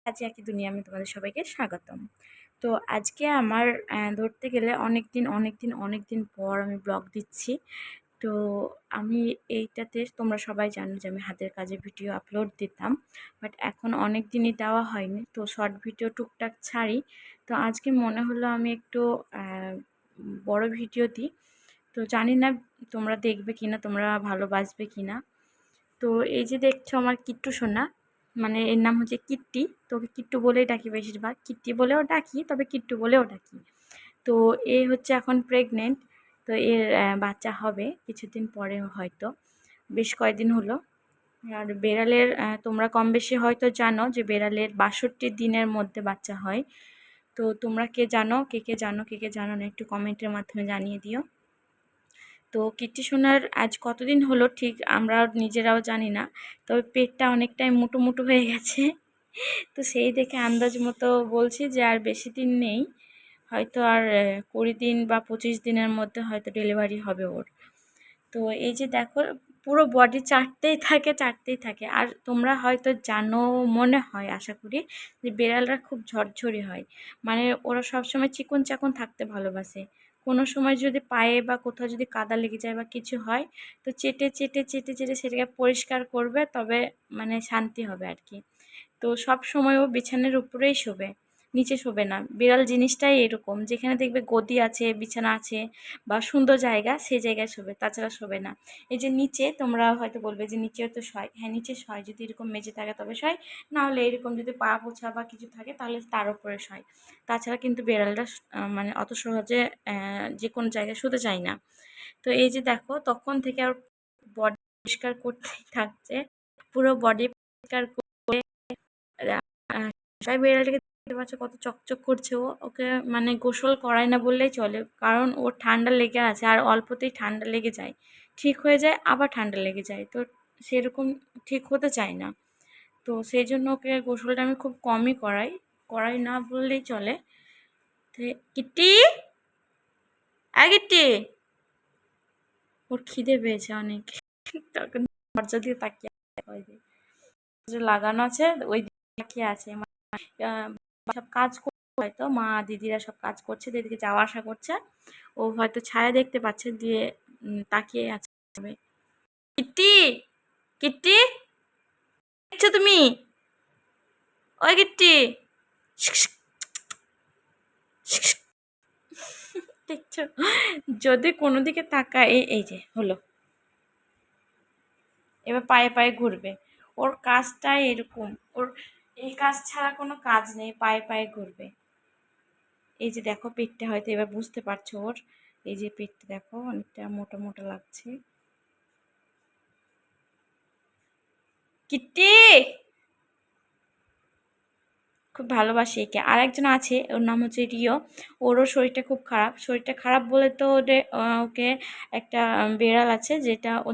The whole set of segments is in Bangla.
আজকে একই দুনিয়া আমি তোমাদের সবাইকে স্বাগতম। তো আজকে আমার ধরতে গেলে অনেক দিন পর আমি ব্লগ দিচ্ছি। তো আমি এইটাতে তোমরা সবাই জানো যে আমি হাতের কাজে ভিডিও আপলোড দিতাম, বাট এখন অনেক দিনই দেওয়া হয়নি। তো শর্ট ভিডিও টুকটাক ছাড়ি। তো আজকে মনে হলো আমি একটু বড় ভিডিও দিই। তো জানি না তোমরা দেখবে কিনা, তোমরা ভালোবাসবে কিনা। তো এই যে দেখছো আমার কিট্টু সোনা, মানে এর নাম হচ্ছে কিট্টি। তো ওকে কিট্টু বলেই ডাকি, বেশিরভাগ কিট্টি বলেও ডাকি, তবে কিট্টু বলেও ডাকি। তো এ হচ্ছে এখন প্রেগনেন্ট। তো এর বাচ্চা হবে কিছুদিন পরে, হয়তো বেশ কয়েকদিন হলো। আর বেড়ালের তোমরা কম বেশি হয়তো জানো যে বেড়ালের ৬২ দিনের মধ্যে বাচ্চা হয়। তো তোমরা কে জানো, কে কে জানো না, একটু কমেন্টের মাধ্যমে জানিয়ে দিও। তো কীর্তি সোনার আজ কতদিন হলো ঠিক আমরা নিজেরাও জানি না, তবে পেটটা অনেকটাই মুটো মুটো হয়ে গেছে। তো সেই দেখে আন্দাজ মতো বলছি যে আর বেশি দিন নেই, হয়তো আর ২০ দিন বা ২৫ দিনের মধ্যে হয়তো ডেলিভারি হবে ওর। তো এই যে দেখো, পুরো বডি চাটতেই থাকে। আর তোমরা হয়তো জানো, মনে হয়, আশা করি, যে বেড়ালরা খুব ঝরঝরি হয়। মানে ওরা সবসময় চিকন চাকন থাকতে ভালোবাসে। কোনো সময় যদি পায়ে বা কোথাও যদি কাদা লেগে যায় বা কিছু হয়, তো চেটে সেটাকে পরিষ্কার করবে, তবে মানে শান্তি হবে আর কি। তো সব সময় ও বিছানার উপরেই শোবে, নিচে শোবে না। বিড়াল জিনিসটাই এরকম, যেখানে দেখবে গদি আছে, বিছানা আছে বা সুন্দর জায়গা, সেই জায়গায় শোবে, তাছাড়া শোবে না। এই যে নিচে, তোমরা হয়তো বলবে যে নিচেও তো শয়, হ্যাঁ নিচে শয়, যদি এরকম মেঝে থাকে তবে শয়, না হলে এরকম যদি পা পোছা বা কিছু থাকে তাহলে তার উপরে শয়। তাছাড়া কিন্তু বিড়ালটা মানে অত সহজে যে কোনো জায়গায় শুতে চায় না। তো এই যে দেখো, তখন থেকে আর বডি পরিষ্কার করতেই থাকছে, পুরো বডি পরিষ্কার করে। বিড়ালটাকে দেখতে পাচ্ছ কত চকচক করছে। ওকে মানে গোসল করায় না বললেই চলে, কারণ ওর ঠান্ডা লেগে আছে, আর অল্পতেই ঠান্ডা লেগে যায়, ঠিক হয়ে যায় আবার ঠান্ডা লেগে যায়। তো সেরকম ঠিক হতে চায় না। তো সেই জন্য ওকে গোসলটা আমি খুব কমই করাই, করাই না বললেই চলে। তো কিট্টি, কিট্টি, ওর খিদে পেয়েছে অনেক। তখন দরজা দিয়ে তাকিয়ে লাগানো আছে, ওই তাকিয়ে আছে। সব কাজ করছে, হয়তো মা দিদিরা সব কাজ করছে, দিদিকে যাওয়া আসা করছে। ও হয়তো ছায়া দেখতে পাচ্ছে, দিয়ে তাকিয়ে আছে। কিট্টি, কিট্টি, দেখছো তুমি? ওই কিট্টি, দেখছো? যদি কোনো দিকে তাকায়, এই যে হলো, এবার পায়ে পায়ে ঘুরবে। ওর কাজটাই এরকম, ওর এই কাজ ছাড়া কোনো কাজ নেই, পায়ে পায়ে ঘুরবে। এই যে দেখো পেটটা, হয়তো এবার বুঝতে পারছো ওর, এই যে পেটটা দেখো অনেকটা মোটা মোটা লাগছে। কিট্টি, খুব ভালোবাসি একে। আর একজন আছে, ওর নাম হচ্ছে রিও। ওরও শরীরটা খুব খারাপ। শরীরটা খারাপ বলে তো ওকে একটা বেড়াল আছে, যেটা ও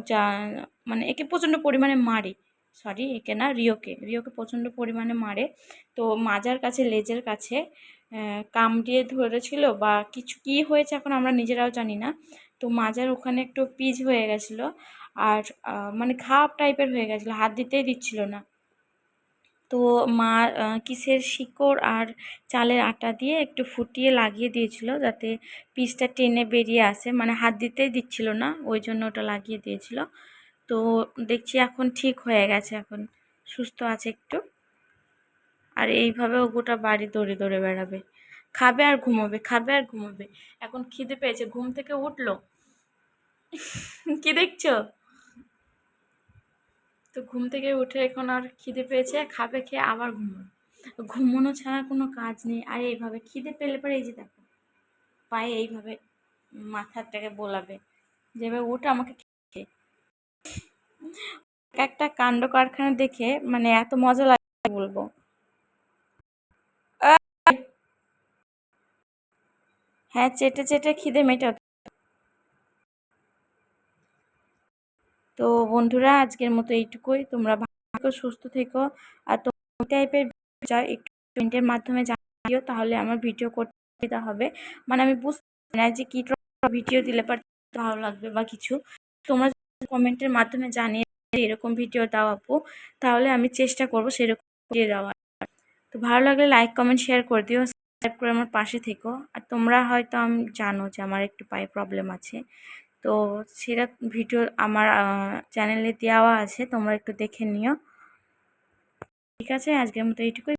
মানে একে প্রচণ্ড পরিমাণে মারে। সরি, একে না, রিওকে প্রচণ্ড পরিমাণে মারে। তো মাজার কাছে, লেজের কাছে কামড়িয়ে ধরেছিল বা কিছু কী হয়েছে এখন আমরা নিজেরাও জানি না। তো মাজার ওখানে একটু পিজ হয়ে গেছিলো, আর মানে ঘাপ টাইপের হয়ে গেছিলো, হাত দিতেই দিচ্ছিল না। তো মা কিসের শিকড় আর চালের আটা দিয়ে একটু ফুটিয়ে লাগিয়ে দিয়েছিল, যাতে পিসটা টেনে বেরিয়ে আসে, মানে হাত দিতেই দিচ্ছিল না, ওই জন্য ওটা লাগিয়ে দিয়েছিল। তো দেখছি এখন ঠিক হয়ে গেছে, এখন সুস্থ আছে একটু। আর এইভাবে ও গোটা বাড়ি দৌড়ে দৌড়ে বেড়াবে, খাবে আর ঘুমোবে, খাবে আর ঘুমোবে। এখন খিদে পেয়েছে, ঘুম থেকে উঠলো। কি দেখছো? তো ঘুম থেকে উঠে এখন আর খিদে পেয়েছে, খাবে, খেয়ে আবার ঘুমাবে। ঘুমানো ছাড়া কোনো কাজ নেই। আর এইভাবে খিদে পেলে পরে এই যে দেখো পায়ে এইভাবে মাথাটাকে বোলাবে, যেভাবে ওটা আমাকে খেয়ে। একটা কাণ্ড কারখানা দেখে মানে এত মজা লাগে বলবো। হ্যাঁ, চেটে চেটে খিদে মেটাও। তো বন্ধুরা, আজকের মতো এইটুকুই। তোমরা ভালো থেকো, সুস্থ থেকো। আর তোমরা টাইপের একটু কমেন্টের মাধ্যমে জানিও, তাহলে আমার ভিডিও করতে সুবিধা হবে। মানে আমি বুঝতে পারি না যে কি ভিডিও দিলে পর ভালো লাগবে বা কিছু। তোমরা কমেন্টের মাধ্যমে জানিয়ে এরকম ভিডিও দাও আপু, তাহলে আমি চেষ্টা করবো সেরকম ভিডিও দেওয়ার। তো ভালো লাগলে লাইক কমেন্ট শেয়ার করে দিও, সাবস্ক্রাইব করে আমার পাশে থেকো। আর তোমরা হয়তো আমি জানো যে আমার একটু পায়ে প্রবলেম আছে, তো সেটা ভিডিও আমার চ্যানেলে দেওয়া আছে, তোমরা একটু দেখে নিও। ঠিক আছে, আজকের মতো এইটুকুই।